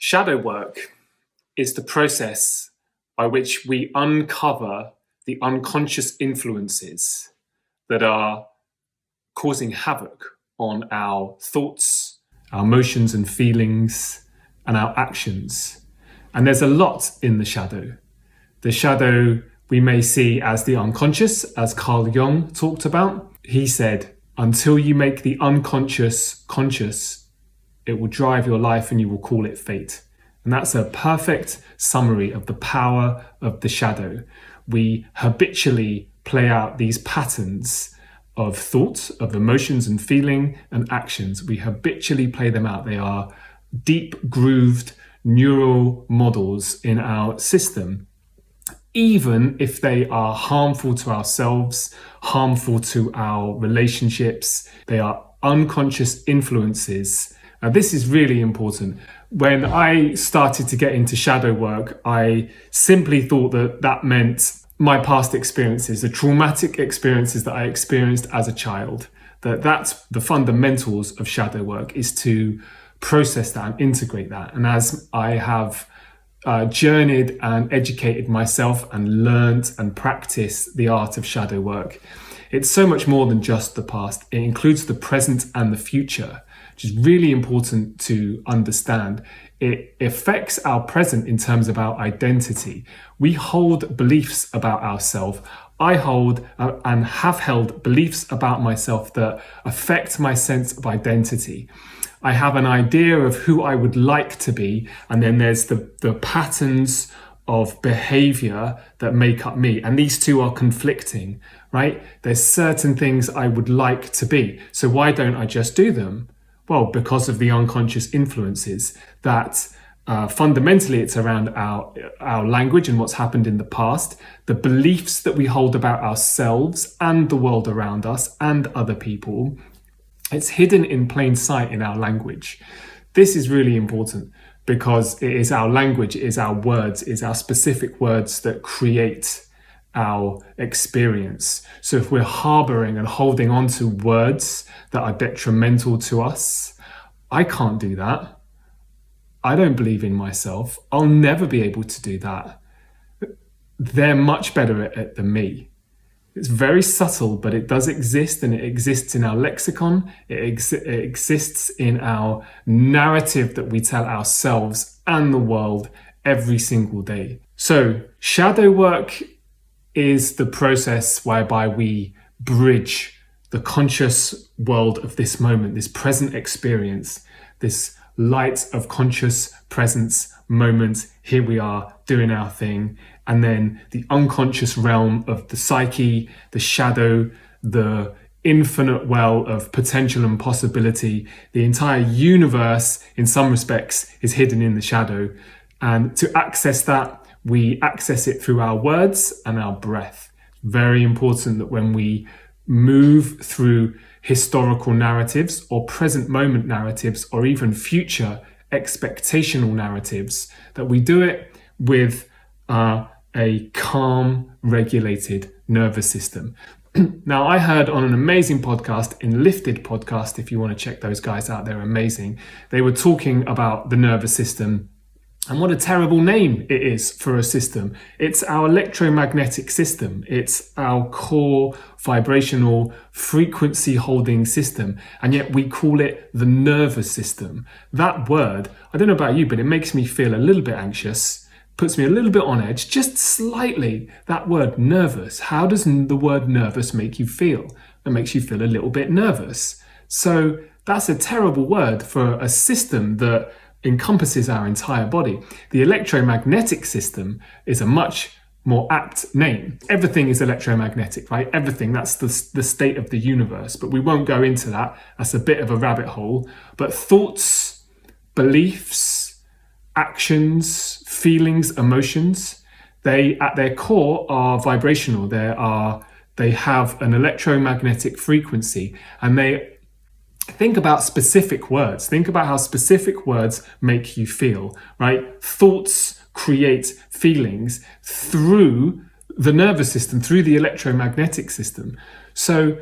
Shadow work is the process by which we uncover the unconscious influences that are causing havoc on our thoughts, our emotions and feelings, and our actions. And there's a lot in the shadow. The shadow we may see as the unconscious, as Carl Jung talked about. He said, until you make the unconscious conscious, it will drive your life and you will call it fate. And that's a perfect summary of the power of the shadow. We habitually play out these patterns of thought, of emotions and feeling and actions. We habitually play them out. They are deep grooved neural models in our system. Even if they are harmful to ourselves, harmful to our relationships, they are unconscious influences. Now, this is really important. When I started to get into shadow work, I simply thought that meant my past experiences, the traumatic experiences that I experienced as a child. That's the fundamentals of shadow work, is to process that and integrate that. And as I have journeyed and educated myself and learned and practiced the art of shadow work, it's so much more than just the past. It includes the present and the future, which is really important to understand. It affects our present in terms of our identity. We hold beliefs about ourselves. I hold and have held beliefs about myself that affect my sense of identity. I have an idea of who I would like to be, and then there's the patterns of behavior that make up me. And these two are conflicting, right? There's certain things I would like to be. So why don't I just do them? Well, because of the unconscious influences that fundamentally it's around our language and what's happened in the past, the beliefs that we hold about ourselves and the world around us and other people. It's hidden in plain sight in our language. This is really important because it is our language, it is our words, it is our specific words that create our experience. So if we're harboring and holding on to words that are detrimental to us, I can't do that. I don't believe in myself. I'll never be able to do that. They're much better at it than me. It's very subtle, but it does exist, and it exists in our lexicon. It exists in our narrative that we tell ourselves and the world every single day. So shadow work is the process whereby we bridge the conscious world of this moment, this present experience, this light of conscious presence moment. Here we are doing our thing. And then the unconscious realm of the psyche, the shadow, the infinite well of potential and possibility. The entire universe, in some respects, is hidden in the shadow. And to access that, we access it through our words and our breath. Very important that when we move through historical narratives or present moment narratives or even future expectational narratives, that we do it with a calm, regulated nervous system. Now, I heard on an amazing podcast, Lifted podcast, if you want to check those guys out, they're amazing. They were talking about the nervous system and what a terrible name it is for a system. It's our electromagnetic system. It's our core vibrational frequency holding system. And yet we call it the nervous system. That word, I don't know about you, but it makes me feel a little bit anxious, puts me a little bit on edge, just slightly. That word nervous. How does the word nervous make you feel? It makes you feel a little bit nervous. So that's a terrible word for a system that encompasses our entire body. The electromagnetic system is a much more apt name. Everything is electromagnetic, right? Everything, that's the state of the universe. But we won't go into that. That's a bit of a rabbit hole. But thoughts, beliefs, actions, feelings, emotions, they at their core are vibrational. They have an electromagnetic frequency, and they think about specific words. Think about how specific words make you feel, right? Thoughts create feelings through the nervous system, through the electromagnetic system. So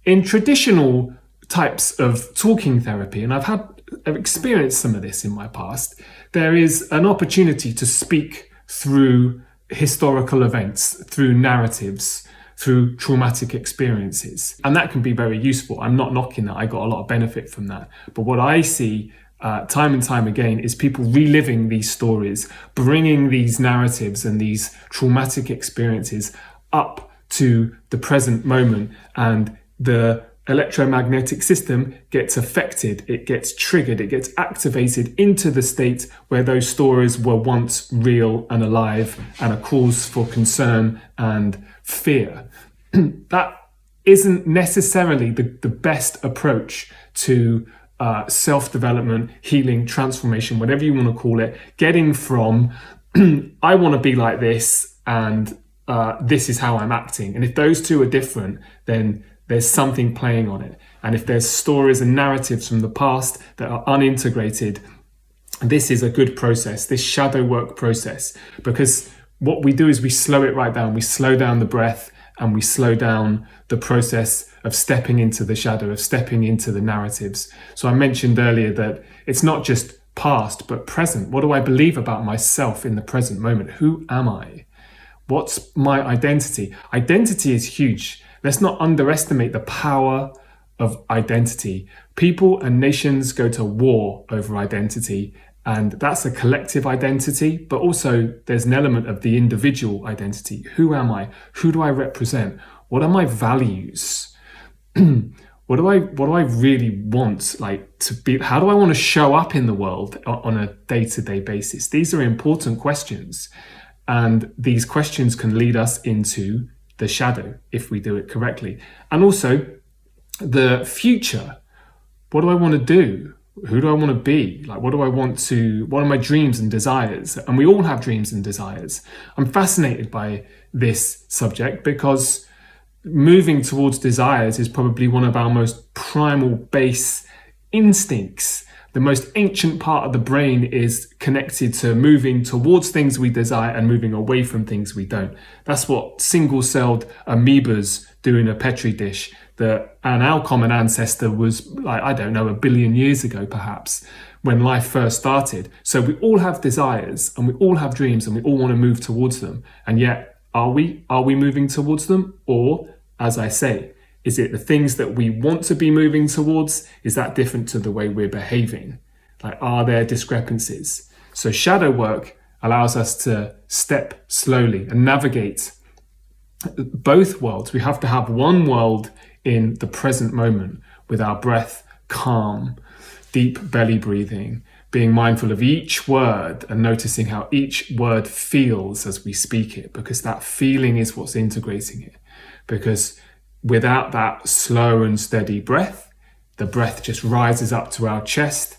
in traditional types of talking therapy, and I've had have experienced some of this in my past, there is an opportunity to speak through historical events, through narratives, through traumatic experiences. And that can be very useful. I'm not knocking that. I got a lot of benefit from that. But what I see time and time again is people reliving these stories, bringing these narratives and these traumatic experiences up to the present moment, and the electromagnetic system gets affected, it gets triggered, it gets activated into the state where those stories were once real and alive and a cause for concern and fear. That isn't necessarily the best approach to self-development, healing, transformation, whatever you want to call it, getting from I want to be like this and this is how I'm acting. And if those two are different, then there's something playing on it. And if there's stories and narratives from the past that are unintegrated, this is a good process, this shadow work process, because what we do is we slow it right down. We slow down the breath and we slow down the process of stepping into the shadow, of stepping into the narratives. So I mentioned earlier that it's not just past, but present. What do I believe about myself in the present moment? Who am I? What's my identity? Identity is huge. Let's not underestimate the power of identity. People and nations go to war over identity, and that's a collective identity, but also there's an element of the individual identity. Who am I? Who do I represent? What are my values? What do I really want, like, to be? How do I want to show up in the world on a day-to-day basis? These are important questions, and these questions can lead us into the shadow if we do it correctly. And also the future. What do I want to do? Who do I want to be? Like, what are my dreams and desires? And we all have dreams and desires. I'm fascinated by this subject because moving towards desires is probably one of our most primal base instincts. The most ancient part of the brain is connected to moving towards things we desire and moving away from things we don't. That's what single-celled amoebas do in a petri dish. And our common ancestor was, like, I don't know, 1 billion years ago, perhaps, when life first started. So we all have desires and we all have dreams and we all want to move towards them. And yet, are we moving towards them? Or, as I say, is it the things that we want to be moving towards? Is that different to the way we're behaving? Like, are there discrepancies? So shadow work allows us to step slowly and navigate both worlds. We have to have one world in the present moment with our breath calm, deep belly breathing, being mindful of each word and noticing how each word feels as we speak it, because that feeling is what's integrating it. Because without that slow and steady breath, the breath just rises up to our chest.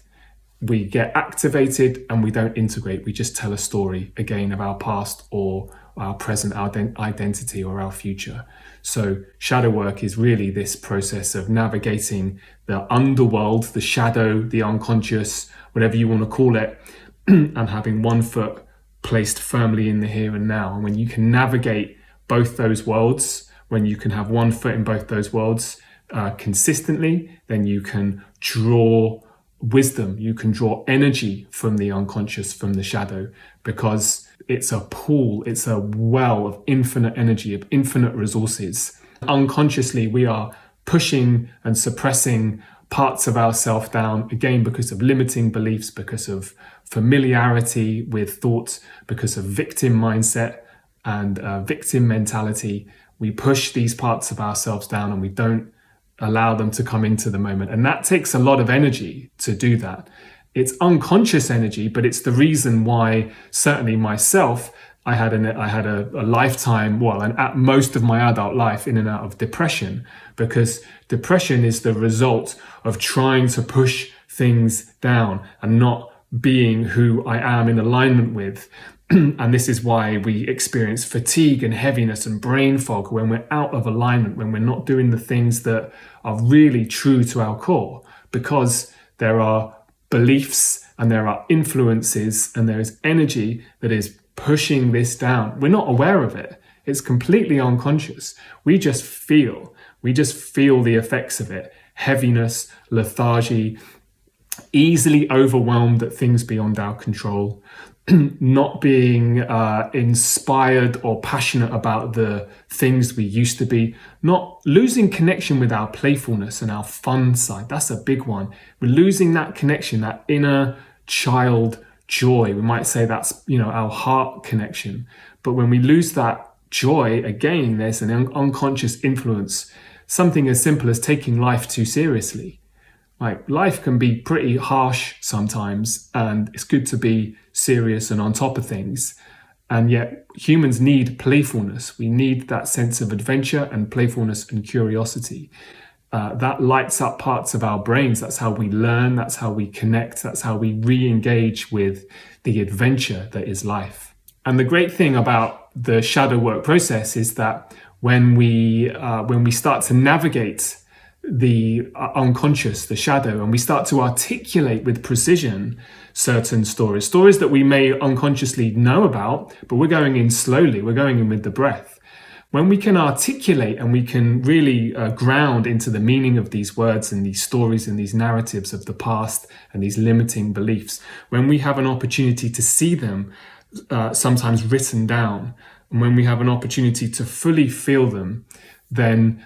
We get activated and we don't integrate. We just tell a story again of our past or our present identity or our future. So shadow work is really this process of navigating the underworld, the shadow, the unconscious, whatever you want to call it, and having one foot placed firmly in the here and now. And when you can navigate both those worlds, when you can have one foot in both those worlds consistently, then you can draw wisdom, you can draw energy from the unconscious, from the shadow, because it's a pool, it's a well of infinite energy, of infinite resources. Unconsciously, we are pushing and suppressing parts of ourself down, again, because of limiting beliefs, because of familiarity with thoughts, because of victim mindset and victim mentality. We push these parts of ourselves down and we don't allow them to come into the moment. And that takes a lot of energy to do that. It's unconscious energy, but it's the reason why, certainly myself, I had a lifetime, and at most of my adult life, in and out of depression, because depression is the result of trying to push things down and not being who I am in alignment with. And this is why we experience fatigue and heaviness and brain fog when we're out of alignment, when we're not doing the things that are really true to our core, because there are beliefs and there are influences and there is energy that is pushing this down. We're not aware of it. It's completely unconscious. We just feel the effects of it. Heaviness, lethargy, easily overwhelmed at things beyond our control, not being inspired or passionate about the things we used to be, not losing connection with our playfulness and our fun side. That's a big one. We're losing that connection, that inner child joy. We might say that's, our heart connection. But when we lose that joy, again, there's an unconscious influence, something as simple as taking life too seriously. Like, life can be pretty harsh sometimes, and it's good to be serious and on top of things. And yet humans need playfulness. We need that sense of adventure and playfulness and curiosity. That lights up parts of our brains. That's how we learn. That's how we connect. That's how we re-engage with the adventure that is life. And the great thing about the shadow work process is that when we start to navigate the unconscious, the shadow, and we start to articulate with precision certain stories that we may unconsciously know about, but we're going in slowly, we're going in with the breath. When we can articulate and we can really ground into the meaning of these words and these stories and these narratives of the past and these limiting beliefs, when we have an opportunity to see them sometimes written down, and when we have an opportunity to fully feel them, then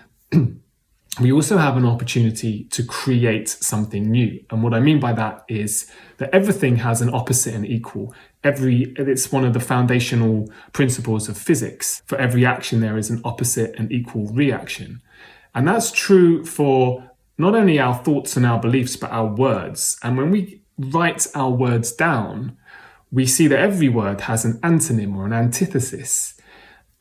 we also have an opportunity to create something new. And what I mean by that is that everything has an opposite and equal. It's one of the foundational principles of physics. For every action, there is an opposite and equal reaction. And that's true for not only our thoughts and our beliefs, but our words. And when we write our words down, we see that every word has an antonym or an antithesis.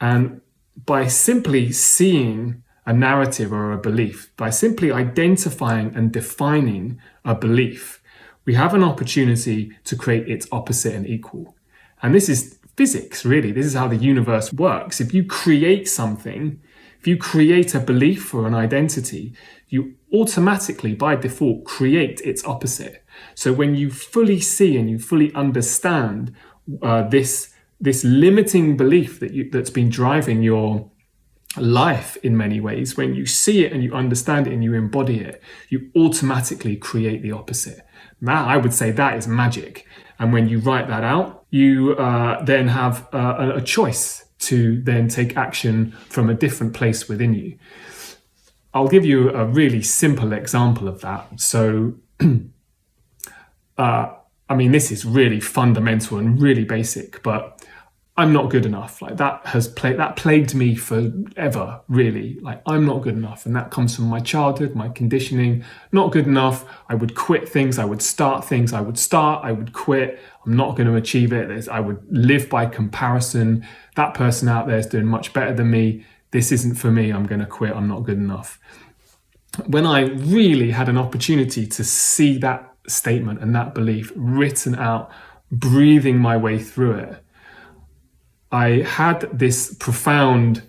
And by simply seeing a narrative or a belief, by simply identifying and defining a belief, we have an opportunity to create its opposite and equal. And this is physics, really. This is how the universe works. If you create something, if you create a belief or an identity, you automatically, by default, create its opposite. So when you fully see and you fully understand this limiting belief that's been driving your life in many ways, when you see it and you understand it and you embody it, you automatically create the opposite. Now, I would say that is magic. And when you write that out, you then have a choice to then take action from a different place within you. I'll give you a really simple example of that. So, this is really fundamental and really basic, but I'm not good enough. Like, that plagued me forever, really. Like, I'm not good enough. And that comes from my childhood, my conditioning. Not good enough. I would quit things. I would start things. I would quit. I'm not going to achieve it. I would live by comparison. That person out there is doing much better than me. This isn't for me. I'm going to quit. I'm not good enough. When I really had an opportunity to see that statement and that belief written out, breathing my way through it, I had this profound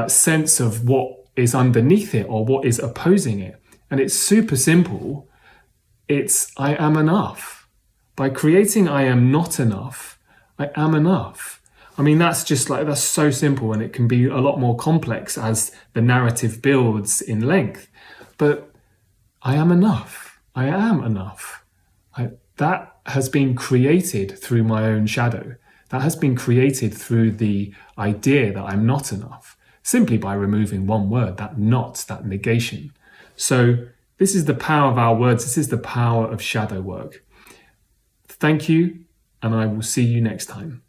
sense of what is underneath it or what is opposing it. And it's super simple. It's I am enough. By creating I am not enough, I am enough. That's so simple, and it can be a lot more complex as the narrative builds in length. But I am enough. I am enough. That has been created through my own shadow. That has been created through the idea that I'm not enough, simply by removing one word, that not, that negation. So this is the power of our words. This is the power of shadow work. Thank you, and I will see you next time.